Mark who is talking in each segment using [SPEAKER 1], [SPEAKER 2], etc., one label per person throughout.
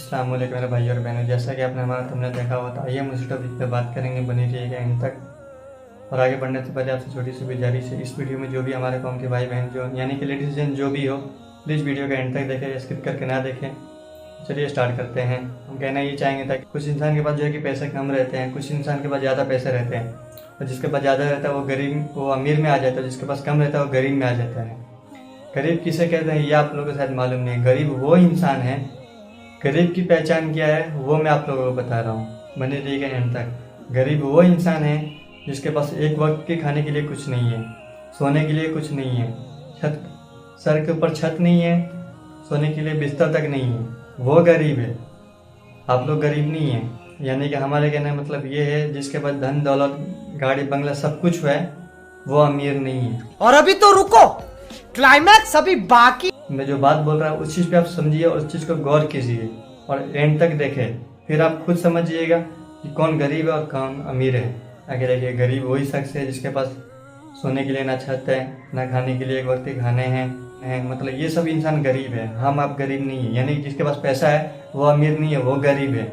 [SPEAKER 1] अस्सलाम वालेकुम मेरे भाई और बहनों। जैसा कि आपने हमारा थंबनेल देखा हुआ था, आइए हम उसी टॉपिक पे बात करेंगे, बनी रहिएगा एंड तक। और आगे बढ़ने से पहले आपसे छोटी सी गुजारिश है, इस वीडियो में जो भी हमारे कौम के भाई बहन जो यानी कि लेडीज जेंट जो भी हो, प्लीज़ वीडियो का एंड तक देखें, स्किप करके ना देखें। चलिए स्टार्ट करते हैं। हम कहना ये चाहेंगे ताकि कुछ इंसान के पास जो है कि पैसे कम रहते हैं, कुछ इंसान के पास ज़्यादा पैसे रहते हैं, और जिसके पास ज़्यादा रहता है वो गरीब वो अमीर में आ जाता है, जिसके पास कम रहता है वो गरीब में आ जाता है। गरीब किसे कहते हैं ये आप लोगों को शायद मालूम नहीं है। गरीब वो इंसान है, गरीब की पहचान क्या है वो मैं आप लोगों को बता रहा हूँ, बने रहिएगा एंड तक। गरीब वो इंसान है जिसके पास एक वक्त के खाने के लिए कुछ नहीं है, सोने के लिए कुछ नहीं है, छत सर के ऊपर छत नहीं है, सोने के लिए बिस्तर तक नहीं है, वो गरीब है। आप लोग गरीब नहीं है। यानी कि हमारे कहने का मतलब ये है जिसके पास धन दौलत गाड़ी बंगला सब कुछ है वो अमीर नहीं है।
[SPEAKER 2] और अभी तो रुको, क्लाइमैक्स अभी बाकी।
[SPEAKER 1] मैं जो बात बोल रहा हूँ उस चीज़ पे आप समझिए और उस चीज़ को गौर कीजिए और एंड तक देखें, फिर आप खुद समझिएगा कि कौन गरीब है और कौन अमीर है। आगे देखिए, गरीब वही शख्स है जिसके पास सोने के लिए ना छत है, ना खाने के लिए एक वक्त के खाने हैं, मतलब ये सब इंसान गरीब है। हम आप गरीब नहीं है। यानी जिसके पास पैसा है वो अमीर नहीं है, वो गरीब है।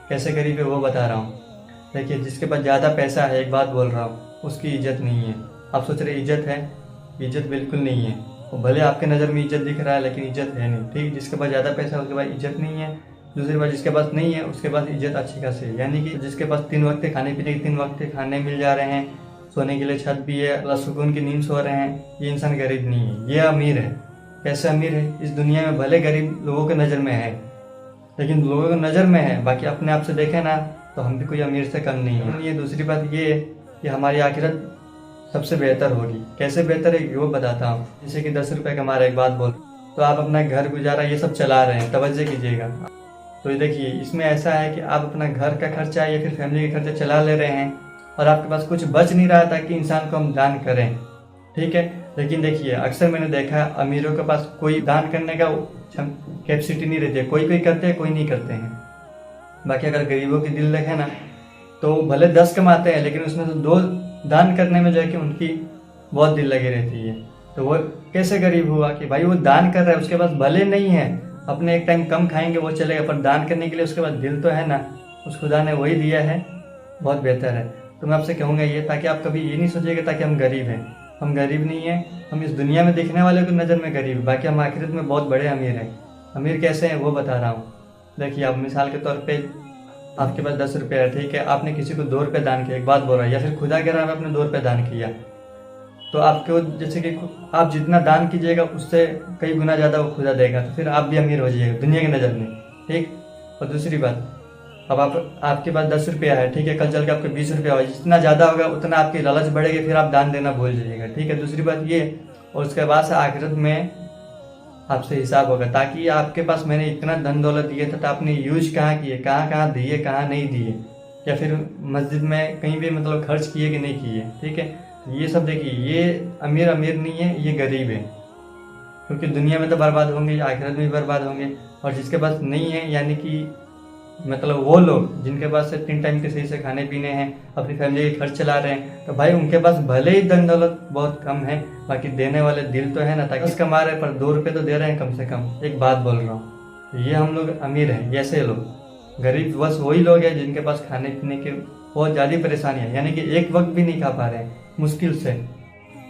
[SPEAKER 1] कैसे गरीब है वो बता रहा हूँ। देखिए, जिसके पास ज़्यादा पैसा है, एक बात बोल रहा हूँ, उसकी इज्जत नहीं है। आप सोच रहे इज्जत है, इज्जत बिल्कुल नहीं है। वो भले आपके नज़र में इज्जत दिख रहा है लेकिन इज्जत है नहीं। ठीक, जिसके पास ज़्यादा पैसा है उसके पास इज्जत नहीं है। दूसरी बात, जिसके पास नहीं है उसके पास इज्जत अच्छी खासी है। यानी कि जिसके पास 3 वक्त के खाने पीने के 3 वक्त के खाने मिल जा रहे हैं, सोने के लिए छत भी है, अल्लाह सुकून की नींद सो रहे हैं, ये इंसान गरीब नहीं है, ये अमीर है। कैसे अमीर है? इस दुनिया में भले गरीब लोगों के नज़र में है लेकिन लोगों की नज़र में है, बाकी अपने आप से देखें ना तो हम भी कोई अमीर से कम नहीं है। ये दूसरी बात ये है कि हमारी आखिरत सबसे बेहतर होगी। कैसे बेहतर है वो बताता हूँ। जैसे कि 10 रुपए कमा रहे, एक बात बोल, तो आप अपना घर गुजारा ये सब चला रहे हैं, तवज्जो कीजिएगा। तो ये देखिए, इसमें ऐसा है कि आप अपना घर का खर्चा या फिर फैमिली का खर्चा चला ले रहे हैं और आपके पास कुछ बच नहीं रहा ताकि इंसान को हम दान करें। ठीक है, लेकिन देखिए अक्सर मैंने देखा है अमीरों के पास कोई दान करने का कैपेसिटी नहीं रहती है। कोई कोई करते हैं, कोई नहीं करते हैं। बाकी अगर गरीबों की दिल देखें ना तो भले 10 कमाते हैं लेकिन उसमें से 2 दान करने में जो है कि उनकी बहुत दिल लगी रहती है। तो वो कैसे गरीब हुआ कि भाई वो दान कर रहा है, उसके पास भले नहीं है, अपने एक टाइम कम खाएंगे वो चलेगा, पर दान करने के लिए उसके पास दिल तो है ना, उस खुदा ने वही दिया है, बहुत बेहतर है। तो मैं आपसे कहूँगा ये, ताकि आप कभी ये नहीं सोचिएगा ताकि हम गरीब हैं। हम गरीब नहीं हैं, हम इस दुनिया में दिखने वाले की नज़र में गरीब, बाकी हम आखिरत में बहुत बड़े अमीर हैं। अमीर कैसे हैं वो बता रहा हूँ। देखिए, आप मिसाल के तौर पे आपके पास 10 रुपये है, ठीक है, आपने किसी को 2 रुपये दान किया, एक बात बोल रहा है, या फिर खुदा के राह में आपने 2 रुपये दान किया, तो आपको जैसे कि आप जितना दान कीजिएगा उससे कई गुना ज़्यादा वो खुदा देगा, तो फिर आप भी अमीर हो जाइएगा दुनिया की नज़र में। ठीक, और दूसरी बात, अब आपके पास 10 रुपया है, ठीक है, कल चल के आपके 20 रुपया होगा, जितना ज़्यादा होगा उतना आपकी लालच बढ़ेगी, फिर आप दान देना भूल जाइएगा। ठीक है, दूसरी बात ये, और उसके बाद से आखिरत में आपसे हिसाब होगा, ताकि आपके पास मैंने इतना धन दौलत दिया था तो आपने यूज कहाँ किए, कहाँ कहाँ दिए, कहाँ नहीं दिए, या फिर मस्जिद में कहीं भी मतलब खर्च किए कि नहीं किए। ठीक है, ये सब देखिए, ये अमीर नहीं है, ये गरीब है। क्योंकि दुनिया में तो बर्बाद होंगे, आखिरत में भी बर्बाद होंगे। और जिसके पास नहीं है, यानी कि मतलब वो लोग जिनके पास 3 टाइम के सही से खाने पीने हैं, अपनी फैमिली के खर्च चला रहे हैं, तो भाई उनके पास भले ही धन दौलत बहुत कम है, बाकी देने वाले दिल तो है ना, ताकि कमा रहे पर 2 रुपये तो दे रहे हैं कम से कम। एक बात बोल रहा हूँ, ये हम लोग अमीर हैं। ऐसे लोग गरीब बस वही लोग हैं जिनके पास खाने पीने की बहुत ज़्यादा परेशानियाँ, यानी कि एक वक्त भी नहीं खा पा रहे हैं मुश्किल से,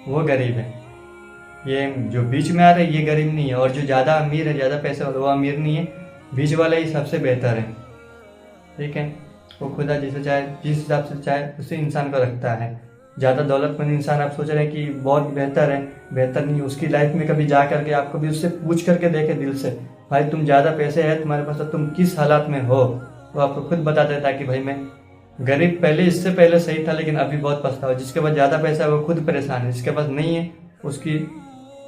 [SPEAKER 1] वो गरीब है। ये जो बीच में आ रहे हैं ये गरीब नहीं है, और जो ज़्यादा अमीर है, ज़्यादा पैसे वाला, वो अमीर नहीं है, बीच वाला ही सबसे बेहतर है। ठीक है, वो खुदा जिसे चाहे, जिस हिसाब से चाहे उसी इंसान को रखता है। ज़्यादा दौलतमंद इंसान आप सोच रहे हैं कि बहुत बेहतर है, बेहतर नहीं। उसकी लाइफ में कभी जा करके आप कभी उससे पूछ करके देखे दिल से, भाई तुम ज़्यादा पैसे है तुम्हारे पास, तो तुम किस हालात में हो, वो आपको खुद बता देता है कि भाई मैं गरीब पहले, इससे पहले सही था लेकिन अभी बहुत पछतावा। जिसके पास ज़्यादा पैसा है वो खुद परेशान है, जिसके पास नहीं है उसकी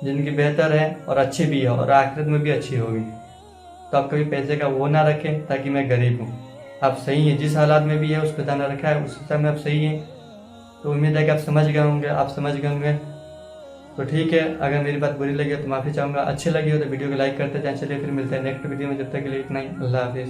[SPEAKER 1] ज़िंदगी बेहतर है और अच्छी भी है और आखिरत में भी अच्छी होगी। तो आप कभी पैसे का वो ना रखें ताकि मैं गरीब हूँ। आप सही हैं, जिस हालात में भी है उस खुदा ने रखा है, उस हिसाब में आप सही हैं। तो उम्मीद है कि आप समझ गए होंगे, तो ठीक है। अगर मेरी बात बुरी लगी तो माफ़ी चाहूँगा, अच्छी लगी हो तो वीडियो को लाइक करते जाएं। चलिए फिर मिलते हैं नेक्स्ट वीडियो में, जब तक के लिए इतना ही, अल्लाह हाफिज़।